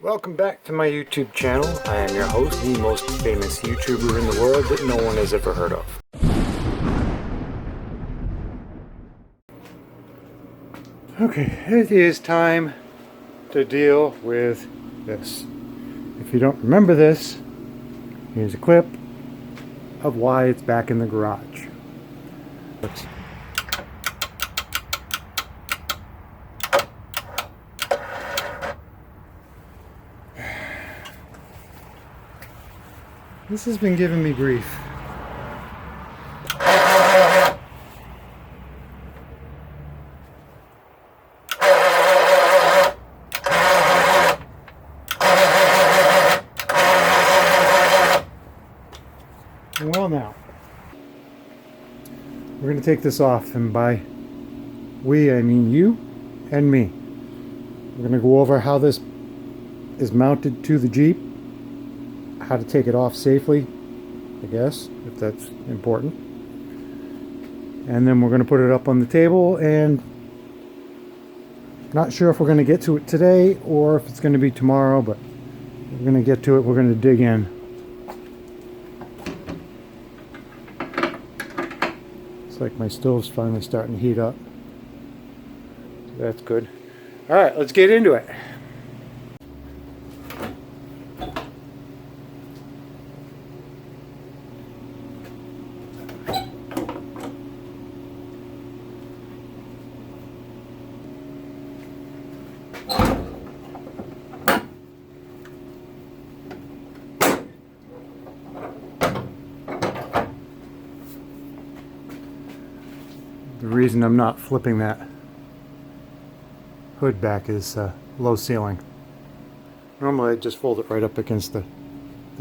Welcome back to my YouTube channel. I am your host, the most famous YouTuber in the world that no one has ever heard of. Okay, it is time to deal with this. If you don't remember this, here's a clip of why it's back in the garage. This has been giving me grief. Well, now we're going to take this off, and by we I mean you and me. We're going to go over how this is mounted to the Jeep, how to take it off safely, I guess, if that's important. And then we're going to put it up on the table, and not sure if we're going to get to it today or if it's going to be tomorrow, but we're going to get to it. We're going to dig in. It's like my stove's finally starting to heat up. So that's good. All right, let's get into it. The reason I'm not flipping that hood back is low ceiling. Normally I'd just fold it right up against the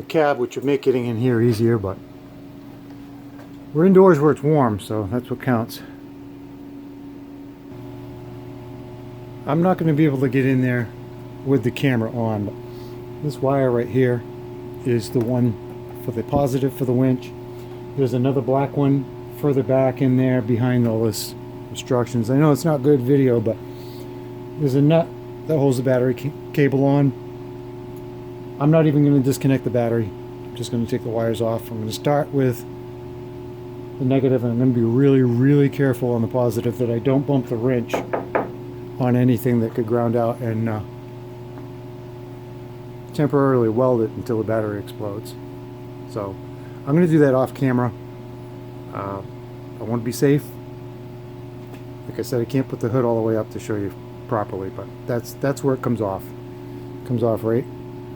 cab, which would make getting in here easier, but we're indoors where it's warm, so that's what counts. I'm not going to be able to get in there with the camera on, but this wire right here is the one for the positive for the winch. There's another black one further back in there behind all this instructions. I know it's not good video, but there's a nut that holds the battery cable on. I'm not even going to disconnect the battery. I'm just going to take the wires off. I'm going to start with the negative, and I'm going to be really, really careful on the positive that I don't bump the wrench on anything that could ground out and temporarily weld it until the battery explodes. So I'm going to do that off camera. I want to be safe. Like I said, I can't put the hood all the way up to show you properly, but that's where it comes off. It comes off right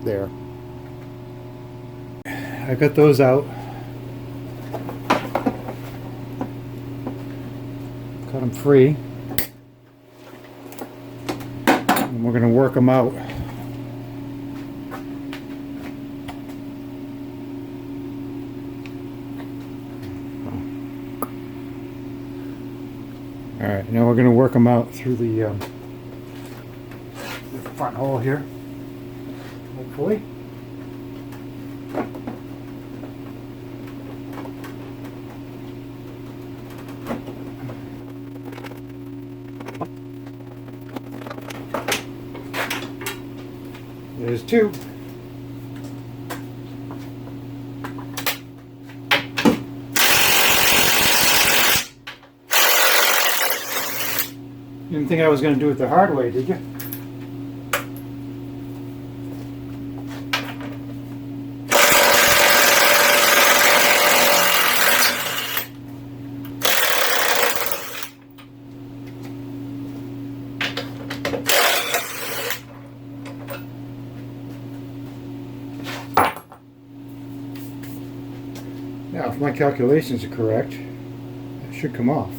there. I got those out. Cut them free. And we're going to work them out. Alright, now we're going to work them out through the front hole here, hopefully. There's two. You didn't think I was going to do it the hard way, did you? Now, if my calculations are correct, it should come off.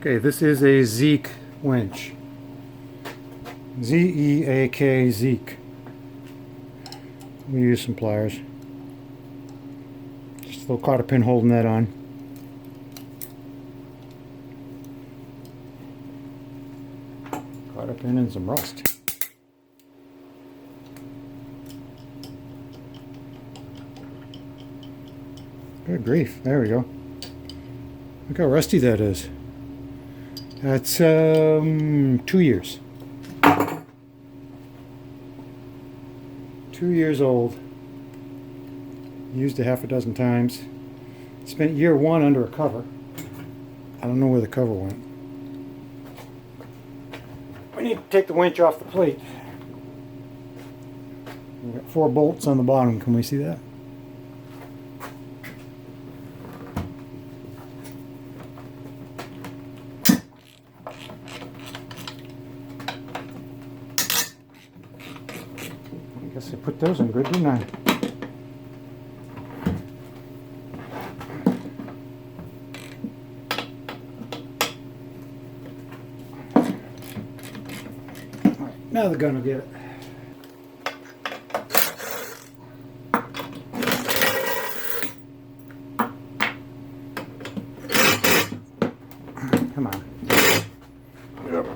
Okay, this is a Zeak winch. Z-E-A-K, Zeak. We use some pliers. Just a little cotter pin holding that on. Cotter pin and some rust. Good grief, there we go. Look how rusty that is. That's 2 years. 2 years old. Used a half a dozen times. Spent year one under a cover. I don't know where the cover went. We need to take the winch off the plate. We've got 4 bolts on the bottom. Can we see that? I guess I put those in good, didn't I? Now the gun will get it. Come on. Yep.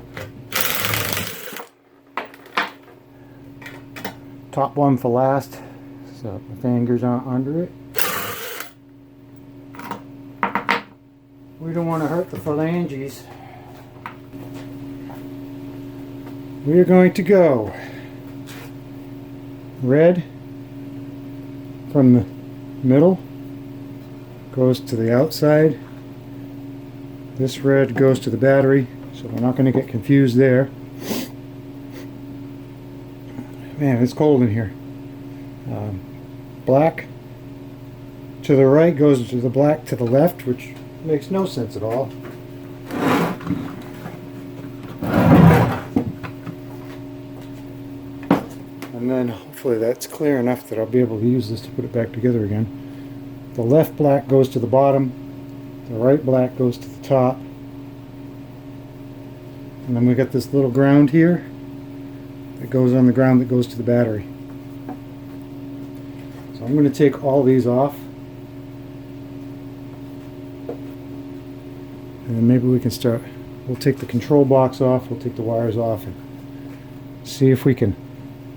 Top one for last. So my fingers aren't under it. We don't want to hurt the phalanges. We are going to go red from the middle goes to the outside. This red goes to the battery, so we're not going to get confused there. Man, it's cold in here. Black to the right goes to the black to the left, which makes no sense at all. And then hopefully that's clear enough that I'll be able to use this to put it back together again. The left black goes to the bottom, the right black goes to the top, and then we got this little ground here that goes on the ground that goes to the battery. So I'm going to take all these off, and then maybe we can start. We'll take the control box off, we'll take the wires off, and see if we can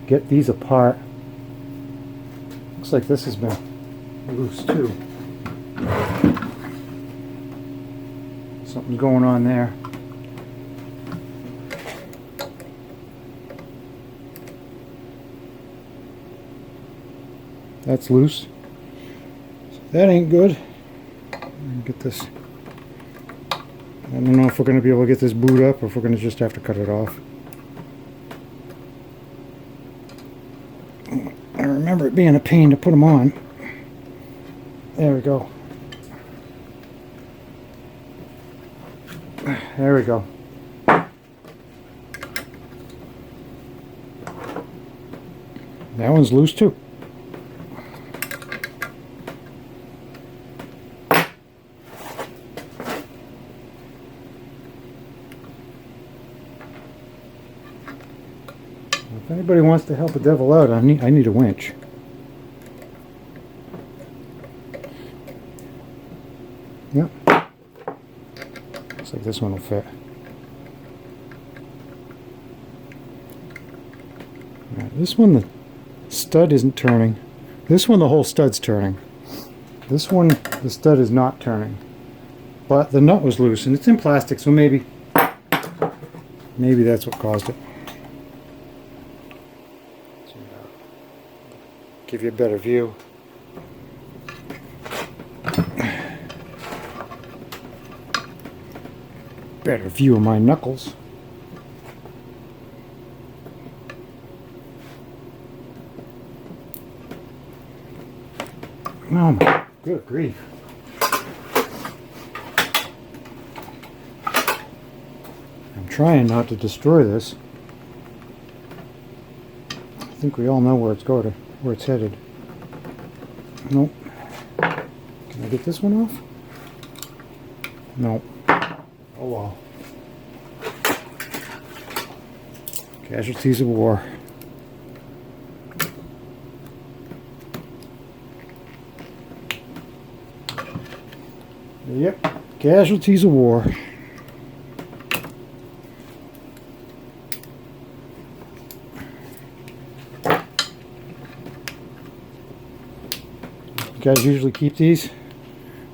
get these apart. Looks like this has been loose too. Something's going on there. That's loose. So that ain't good. Get this. I don't know if we're going to be able to get this boot up or if we're going to just have to cut it off. I remember it being a pain to put them on. There we go. There we go. That one's loose too. If anybody wants to help the devil out, I need a winch. Yep. Looks like this one will fit. Right, this one the stud isn't turning. This one the whole stud's turning. This one the stud is not turning. But the nut was loose and it's in plastic, so maybe that's what caused it. Give you a better view. Better view of my knuckles. Oh my good grief. I'm trying not to destroy this. I think we all know where it's going to. Where it's headed. Nope. Can I get this one off? Nope. Oh well. Casualties of war. Yep. Casualties of war. You guys usually keep these?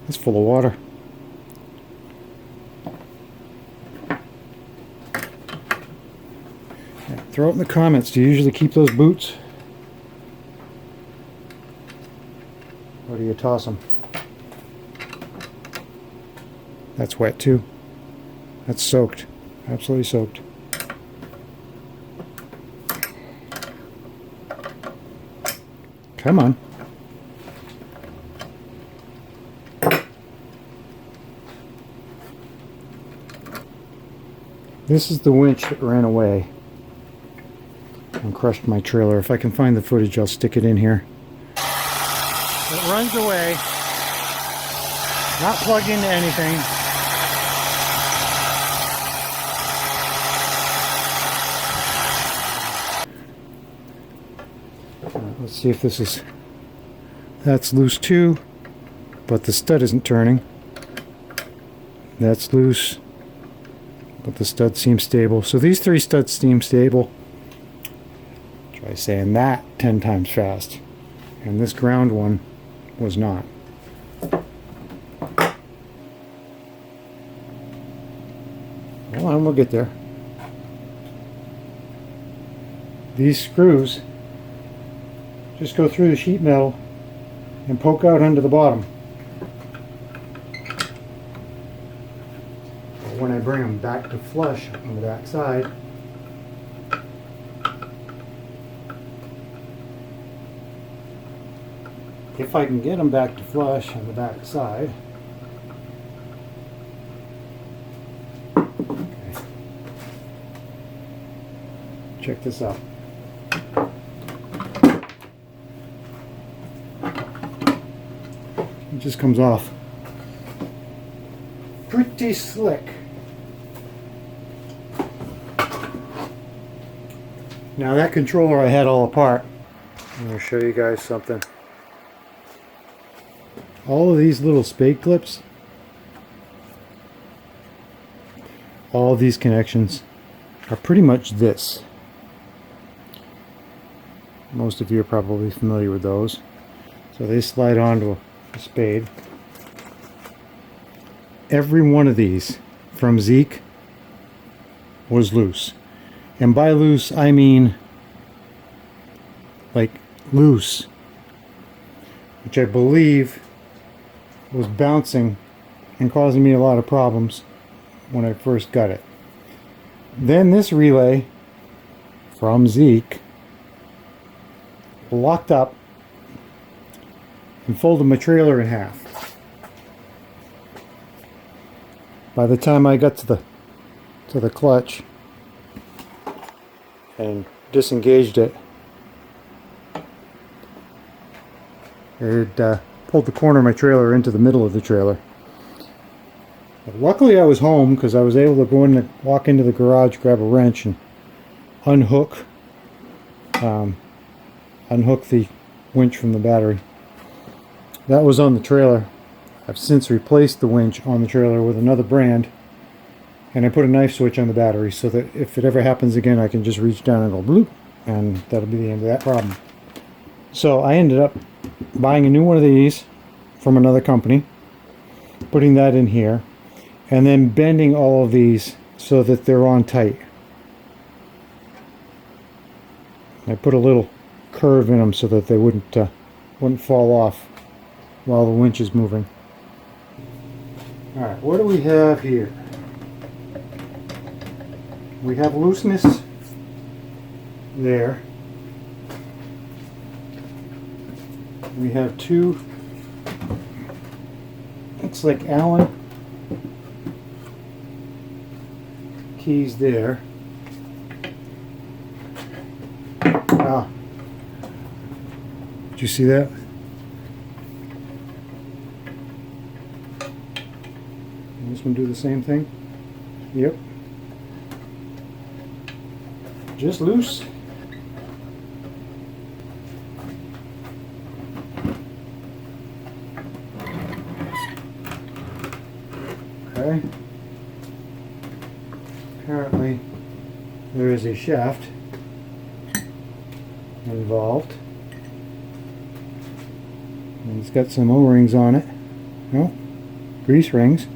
It's full of water. Throw it in the comments. Do you usually keep those boots? Or do you toss them? That's wet too. That's soaked. Absolutely soaked. Come on. This is the winch that ran away and crushed my trailer. If I can find the footage, I'll stick it in here. It runs away, not plugged into anything. Let's see if this is... That's loose too, but the stud isn't turning. That's loose, but the stud seems stable. So these three studs seem stable. Try saying that 10 times fast. And this ground one was not. Hold on, we'll get there. These screws just go through the sheet metal and poke out under the bottom. But when I bring them back to flush on the back side, if I can get them back to flush on the back side, okay. Check this out. It just comes off. Pretty slick. Now that controller I had all apart. I'm going to show you guys something. All of these little spade clips, all of these connections are pretty much this. Most of you are probably familiar with those. So they slide onto a spade. Every one of these from Zeak was loose. And by loose, I mean like loose, which I believe was bouncing and causing me a lot of problems when I first got it. Then this relay from Zeak locked up and folded my trailer in half. By the time I got to the clutch and disengaged it, it pulled the corner of my trailer into the middle of the trailer. But luckily I was home because I was able to go in and walk into the garage, grab a wrench and unhook the winch from the battery. That was on the trailer. I've since replaced the winch on the trailer with another brand, and I put a knife switch on the battery so that if it ever happens again I can just reach down and go bloop, and that'll be the end of that problem. So I ended up buying a new one of these from another company, putting that in here, and then bending all of these so that they're on tight. I put a little curve in them so that they wouldn't fall off while the winch is moving. Alright, what do we have here? We have looseness there. We have two, looks like Allen keys there. Ah, did you see that? And this one do the same thing? Yep. Just loose. Okay. Apparently there is a shaft involved. And it's got some O-rings on it. No, grease rings.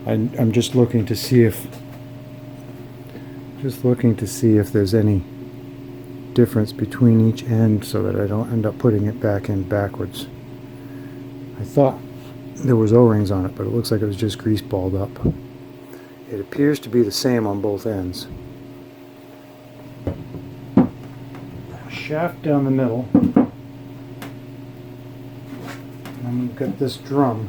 I'm just looking to see if there's any difference between each end so that I don't end up putting it back in backwards. I thought there was O-rings on it, but it looks like it was just grease balled up. It appears to be the same on both ends. Shaft down the middle. And we've got this drum.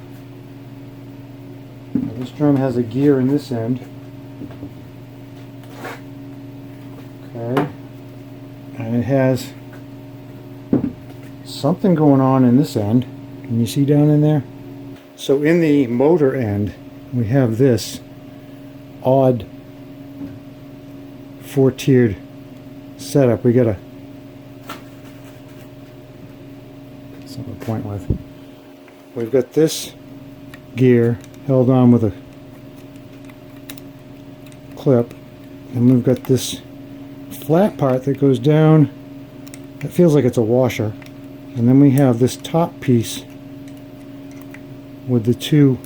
Now this drum has a gear in this end. Okay. And it has something going on in this end. Can you see down in there? So in the motor end, we have this odd 4-tiered setup. We got something to point with. We've got this gear held on with a clip, and we've got this flat part that goes down. It feels like it's a washer, and then we have this top piece with the 2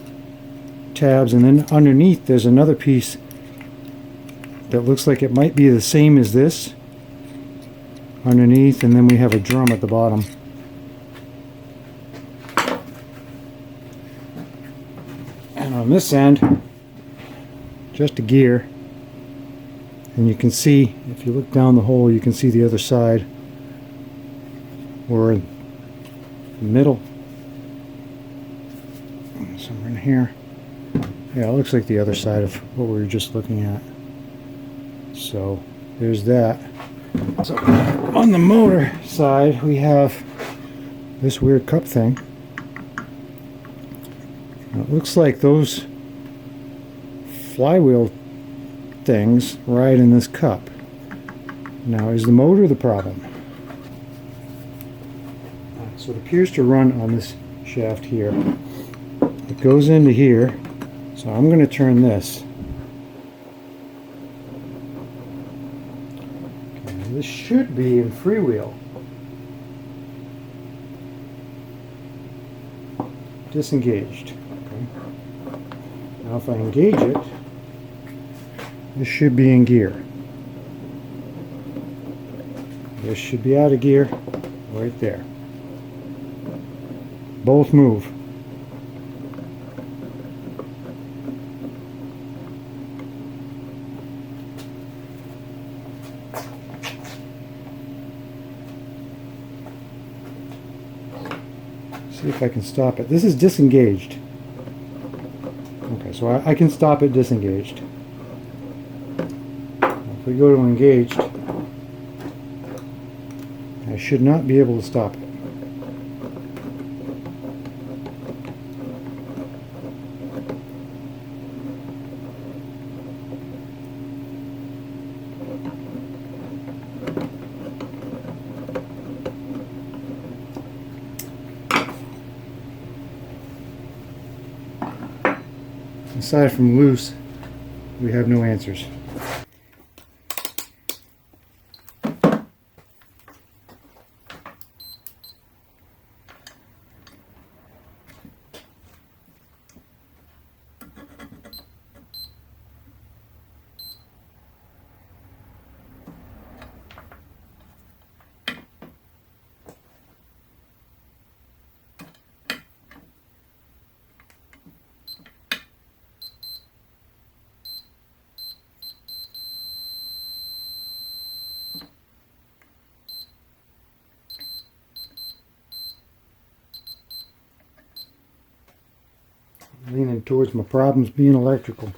tabs, and then underneath there's another piece that looks like it might be the same as this underneath, and then we have a drum at the bottom. And on this end, just a gear, and you can see, if you look down the hole, you can see the other side. We're in the middle, somewhere in here. Yeah, it looks like the other side of what we were just looking at. So there's that. So on the motor side, we have this weird cup thing. It looks like those flywheel things ride in this cup. Now, is the motor the problem? So it appears to run on this shaft here. It goes into here, so I'm going to turn this. Okay, this should be in freewheel. Disengaged. Okay. Now if I engage it, this should be in gear. This should be out of gear right there. Both move. See if I can stop it. This is disengaged. Okay, so I can stop it disengaged. If we go to engaged, I should not be able to stop it. Aside from loose, we have no answers. Leaning towards my problems being electrical.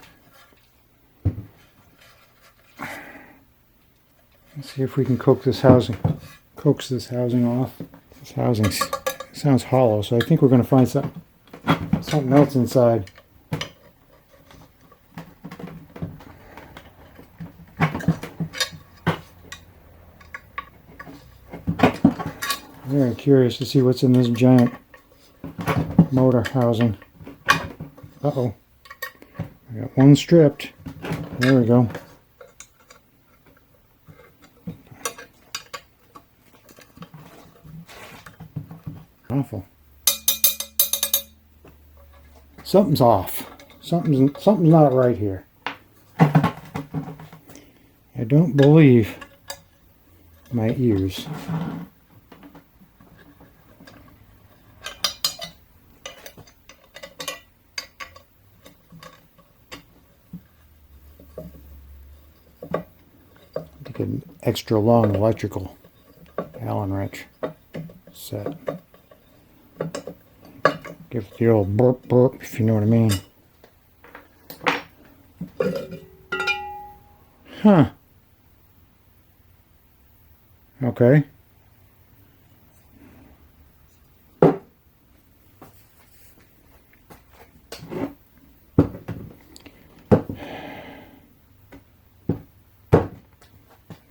Let's see if we can coax this housing off. This housing sounds hollow, so I think we're going to find something else inside. I'm very curious to see what's in this giant motor housing. Uh-oh. I got one stripped. There we go. Awful. Something's off. Something's not right here. I don't believe my ears. Take an extra long electrical Allen wrench set. Give it the old burp burp, if you know what I mean. Huh. Okay.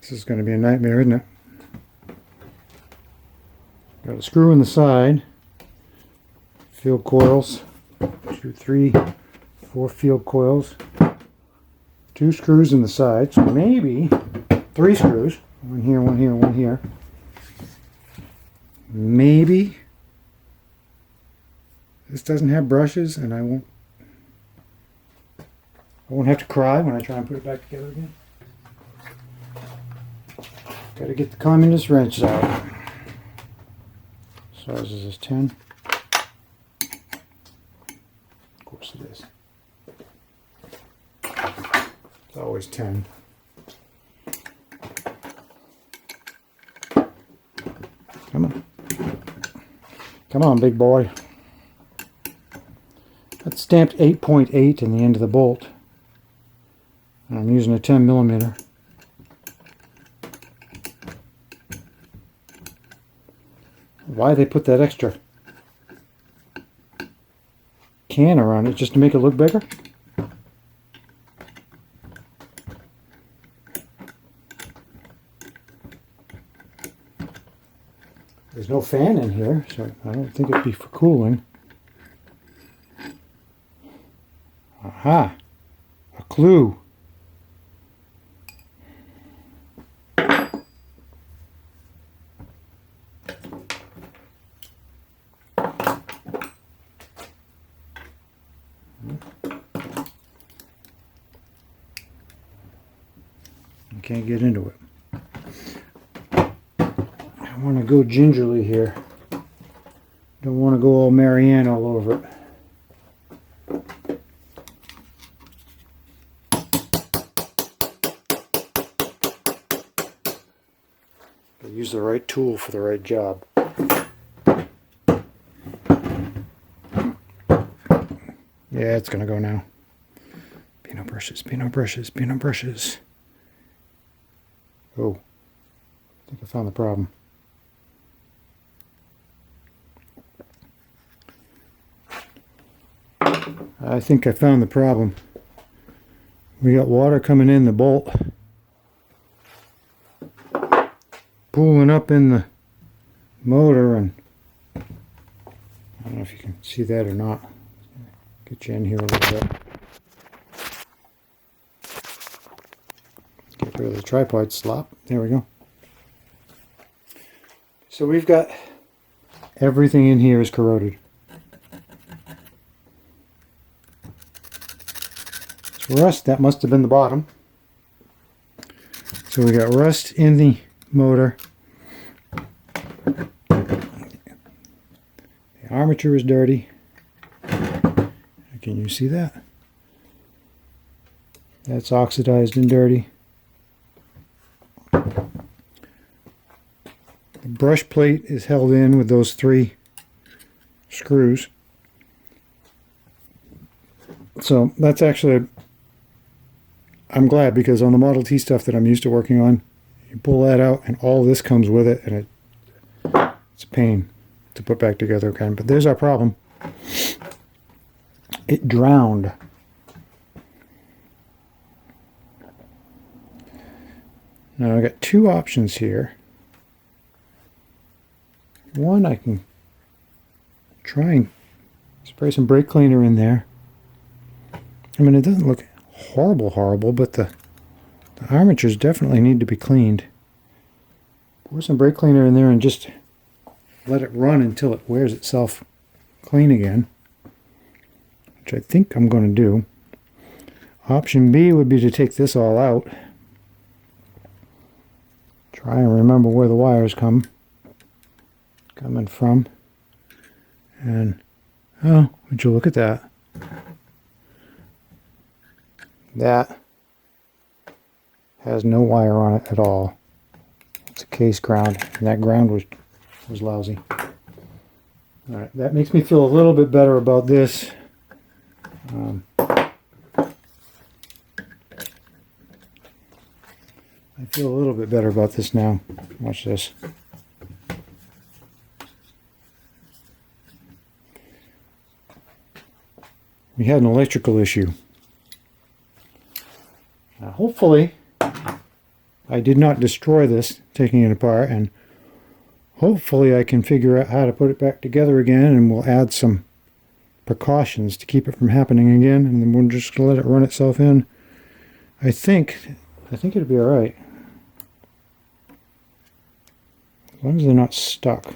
This is going to be a nightmare, isn't it? Got a screw in the side. Field coils. 2, 3, 4 field coils. 2 screws in the side. So maybe 3 screws. One here, one here, one here. Maybe this doesn't have brushes, and I won't have to cry when I try and put it back together again. Got to get the communist wrenches out. Size is this 10. Of course it is. It's always 10. Come on. Come on, big boy. That's stamped 8.8 in the end of the bolt. And I'm using a 10 millimeter. Why they put that extra can around it, just to make it look bigger? There's no fan in here, so I don't think it'd be for cooling. Aha! A clue. I can't get into it. I want to go gingerly here. Don't want to go all Marianne all over it. Use the right tool for the right job. Yeah, it's gonna go now. Peanut brushes, peanut brushes, peanut brushes. Oh, I think I found the problem. I think I found the problem. We got water coming in the bolt, pooling up in the motor, and I don't know if you can see that or not. Get you in here a little bit. Get rid of the tripod slop. There we go. So we've got everything in here is corroded. It's rust, that must have been the bottom. So we got rust in the motor. The armature is dirty. Can you see that? That's oxidized and dirty. The brush plate is held in with those 3 screws. So that's actually, I'm glad, because on the Model T stuff that I'm used to working on, you pull that out and all this comes with it, and it's a pain to put back together again. But there's our problem. It drowned. Now I got 2 options here. One, I can try and spray some brake cleaner in there. I mean, it doesn't look horrible, but the armatures definitely need to be cleaned. Pour some brake cleaner in there and just let it run until it wears itself clean again. which I think I'm going to do. Option B would be to take this all out. Try and remember where the wires coming from. And, oh, would you look at that? That has no wire on it at all. It's a case ground, and that ground was lousy. Alright, that makes me feel a little bit better about this. I feel a little bit better about this now. Watch this. We had an electrical issue. Now, hopefully, I did not destroy this taking it apart, and hopefully I can figure out how to put it back together again, and we'll add some precautions to keep it from happening again, and then we're just going to let it run itself in. I think it'll be alright. As long as they're not stuck.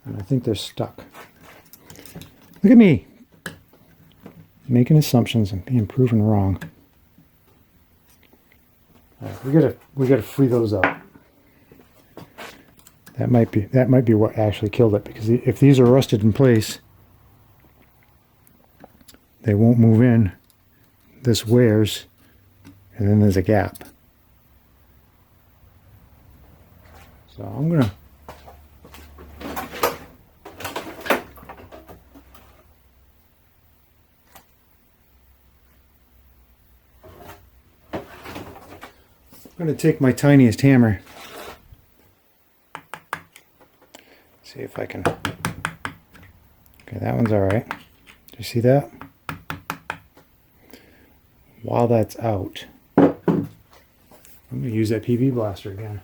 And I think they're stuck. Look at me! Making assumptions and being proven wrong. Right, we gotta free those up. That might be what actually killed it, because if these are rusted in place, they won't move in. This wears, and then there's a gap. So I'm gonna take my tiniest hammer. See if I can. Okay, that one's all right. Do you see that? While that's out, I'm going to use that PV blaster again.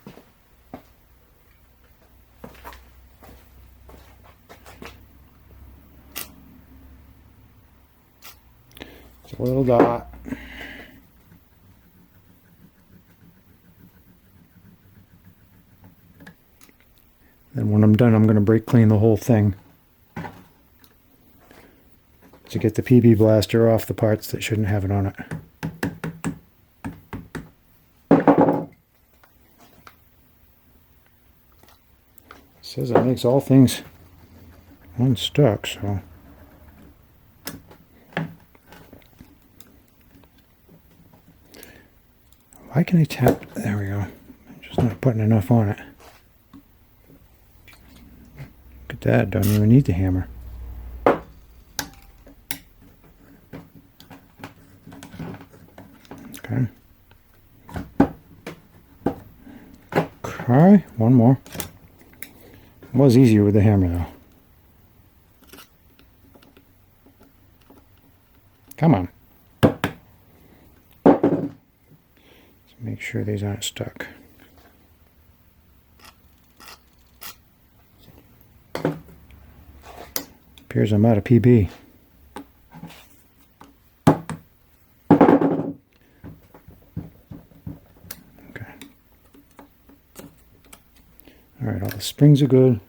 It's a little dot. And when I'm done, I'm going to brake clean the whole thing to get the PB blaster off the parts that shouldn't have it on it. It says it makes all things unstuck, so. Why can I tap? There we go. I'm just not putting enough on it. Look at that, don't even need the hammer. Okay. Okay, one more. It was easier with the hammer though. Come on. Let's make sure these aren't stuck. Appears I'm out of PB. Okay. Alright, all the springs are good.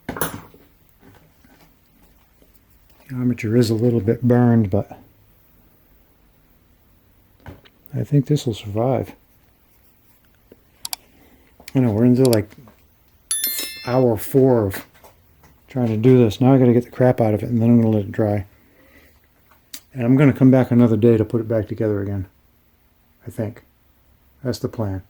The armature is a little bit burned, but I think this will survive. I know, we're into like hour 4 of trying to do this. Now I got to get the crap out of it, and then I'm going to let it dry. And I'm going to come back another day to put it back together again. I think. That's the plan.